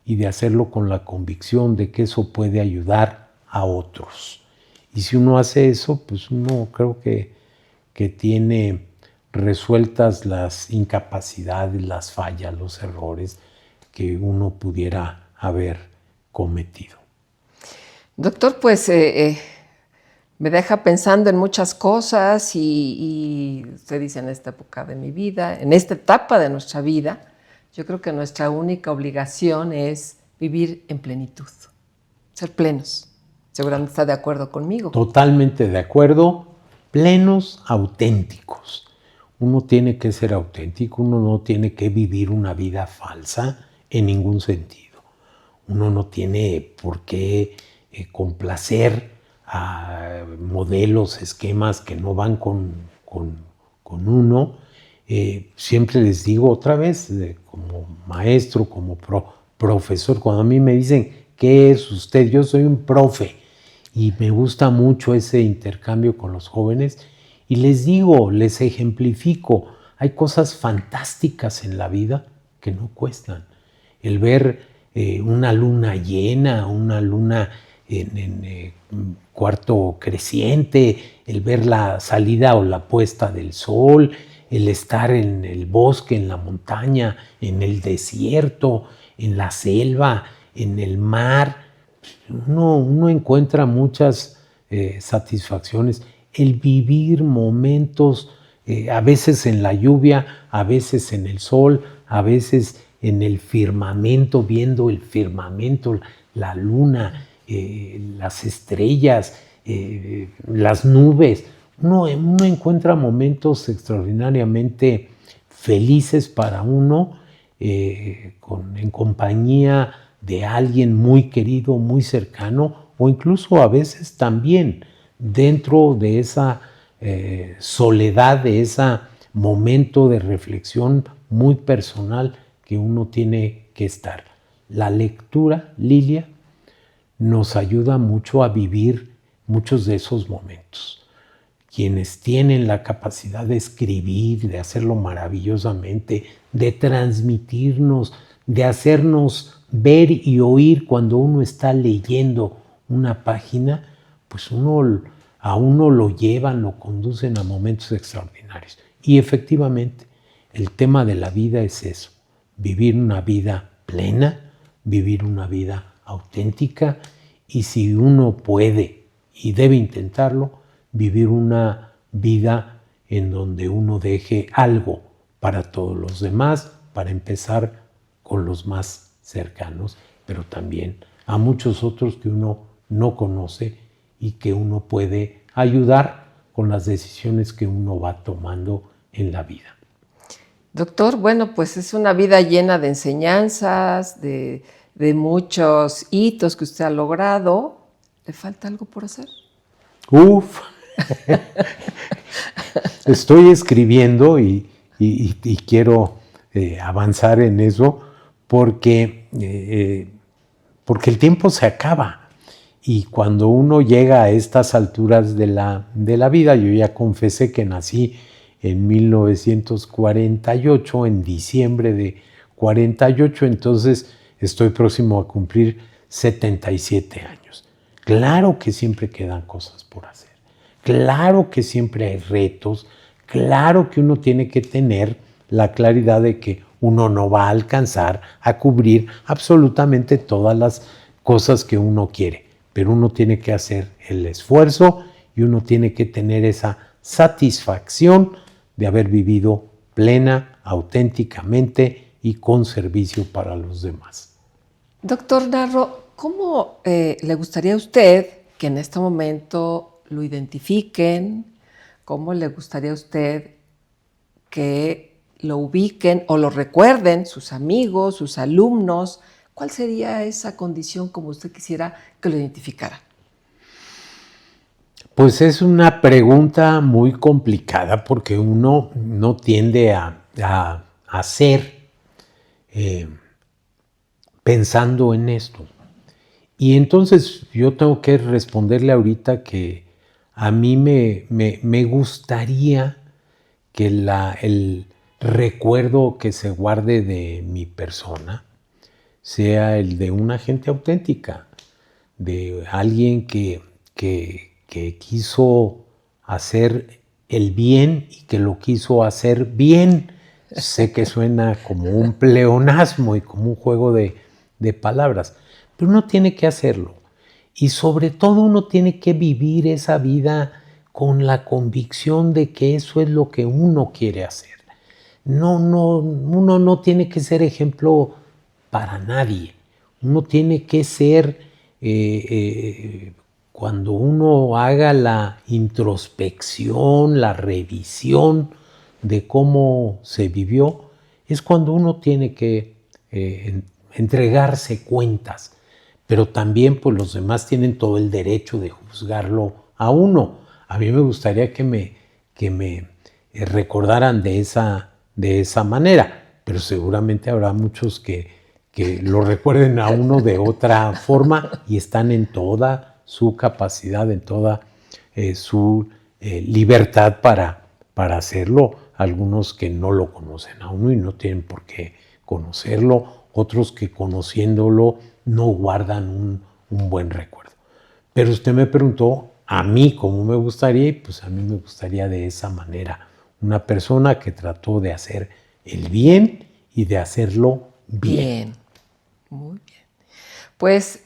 C: y de hacerlo con la convicción de que eso puede ayudar a otros. Y si uno hace eso, pues uno creo que tiene resueltas las incapacidades, las fallas, los errores que uno pudiera haber cometido.
B: Doctor, pues me deja pensando en muchas cosas y usted dice en esta época de mi vida, en esta etapa de nuestra vida, yo creo que nuestra única obligación es vivir en plenitud, ser plenos. Seguramente está de acuerdo conmigo.
C: Totalmente de acuerdo, plenos, auténticos. Uno tiene que ser auténtico, uno no tiene que vivir una vida falsa en ningún sentido. Uno no tiene por qué complacer a modelos, esquemas que no van con uno. Siempre les digo otra vez, como maestro, como profesor, cuando a mí me dicen, ¿qué es usted? Yo soy un profe y me gusta mucho ese intercambio con los jóvenes y les digo, les ejemplifico, hay cosas fantásticas en la vida que no cuestan. El ver una luna llena, una luna en cuarto creciente, el ver la salida o la puesta del sol, el estar en el bosque, en la montaña, en el desierto, en la selva, en el mar. Uno encuentra muchas satisfacciones. El vivir momentos, a veces en la lluvia, a veces en el sol, a veces en el firmamento, viendo el firmamento, la luna, las estrellas, las nubes. Uno encuentra momentos extraordinariamente felices para uno, en compañía de alguien muy querido, muy cercano, o incluso a veces también dentro de esa soledad, de ese momento de reflexión muy personal que uno tiene que estar. La lectura, Lilia, nos ayuda mucho a vivir muchos de esos momentos. Quienes tienen la capacidad de escribir, de hacerlo maravillosamente, de transmitirnos, de hacernos ver y oír cuando uno está leyendo una página, pues a uno lo llevan, lo conducen a momentos extraordinarios. Y efectivamente, el tema de la vida es eso, vivir una vida plena, vivir una vida auténtica, y si uno puede y debe intentarlo, vivir una vida en donde uno deje algo para todos los demás, para empezar con los más cercanos, pero también a muchos otros que uno no conoce y que uno puede ayudar con las decisiones que uno va tomando en la vida.
B: Doctor, bueno, pues es una vida llena de enseñanzas, de muchos hitos que usted ha logrado. ¿Le falta algo por hacer?
C: Uf, estoy escribiendo y quiero avanzar en eso porque el tiempo se acaba. Y cuando uno llega a estas alturas de la vida, yo ya confesé que nací en 1948, en diciembre de 48, entonces estoy próximo a cumplir 77 años. Claro que siempre quedan cosas por hacer, claro que siempre hay retos, claro que uno tiene que tener la claridad de que uno no va a alcanzar a cubrir absolutamente todas las cosas que uno quiere, pero uno tiene que hacer el esfuerzo y uno tiene que tener esa satisfacción de haber vivido plena, auténticamente y con servicio para los demás.
B: Doctor Narro, ¿cómo le gustaría a usted que en este momento lo identifiquen? ¿Cómo le gustaría a usted que lo ubiquen o lo recuerden sus amigos, sus alumnos? ¿Cuál sería esa condición como usted quisiera que lo identificara?
C: Pues es una pregunta muy complicada porque uno no tiende a hacer pensando en esto. Y entonces yo tengo que responderle ahorita que a mí me gustaría que el recuerdo que se guarde de mi persona sea el de una gente auténtica, de alguien que quiso hacer el bien y que lo quiso hacer bien. Sé que suena como un pleonasmo y como un juego de palabras, pero uno tiene que hacerlo. Y sobre todo uno tiene que vivir esa vida con la convicción de que eso es lo que uno quiere hacer. Uno no tiene que ser ejemplo para nadie. Uno tiene que ser, cuando uno haga la introspección, la revisión de cómo se vivió, es cuando uno tiene que entregarse cuentas. Pero también pues los demás tienen todo el derecho de juzgarlo a uno. A mí me gustaría que me recordaran de esa manera, pero seguramente habrá muchos que lo recuerden a uno de otra forma y están en toda su capacidad, en toda su libertad para hacerlo. Algunos que no lo conocen a uno y no tienen por qué conocerlo, otros que conociéndolo no guardan un buen recuerdo. Pero usted me preguntó a mí cómo me gustaría, y pues a mí me gustaría de esa manera. Una persona que trató de hacer el bien y de hacerlo bien.
B: Muy bien. Pues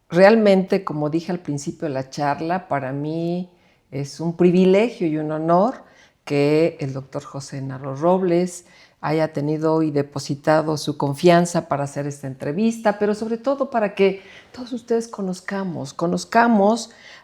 B: realmente, como dije al principio de la charla, para mí es un privilegio y un honor que el doctor José Narro Robles haya tenido y depositado su confianza para hacer esta entrevista, pero sobre todo para que todos ustedes conozcamos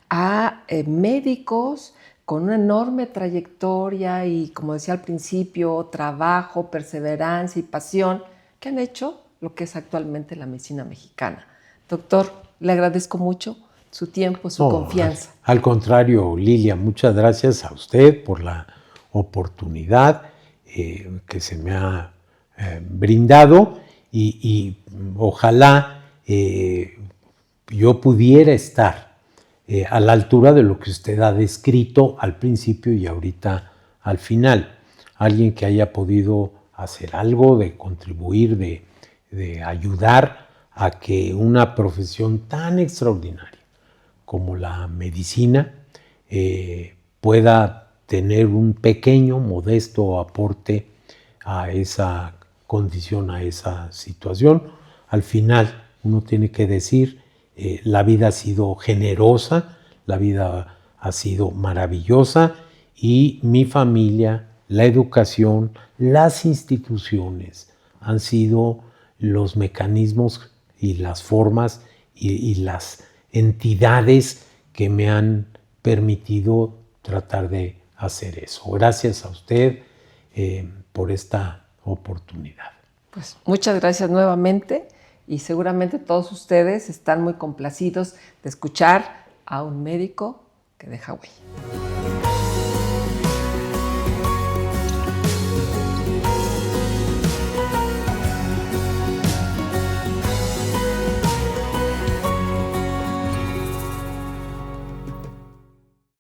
B: a médicos con una enorme trayectoria y, como decía al principio, trabajo, perseverancia y pasión que han hecho lo que es actualmente la medicina mexicana. Doctor, le agradezco mucho su tiempo, su confianza.
C: Al contrario, Lilia, muchas gracias a usted por la oportunidad que se me ha brindado y ojalá yo pudiera estar a la altura de lo que usted ha descrito al principio y ahorita al final. Alguien que haya podido hacer algo, de contribuir, de ayudar a que una profesión tan extraordinaria como la medicina pueda tener un pequeño, modesto aporte a esa condición, a esa situación. Al final uno tiene que decir, la vida ha sido generosa, la vida ha sido maravillosa y mi familia, la educación, las instituciones han sido los mecanismos y las formas y las entidades que me han permitido tratar de hacer eso. Gracias a usted por esta oportunidad.
B: Pues muchas gracias nuevamente y seguramente todos ustedes están muy complacidos de escuchar a un médico que deja huella.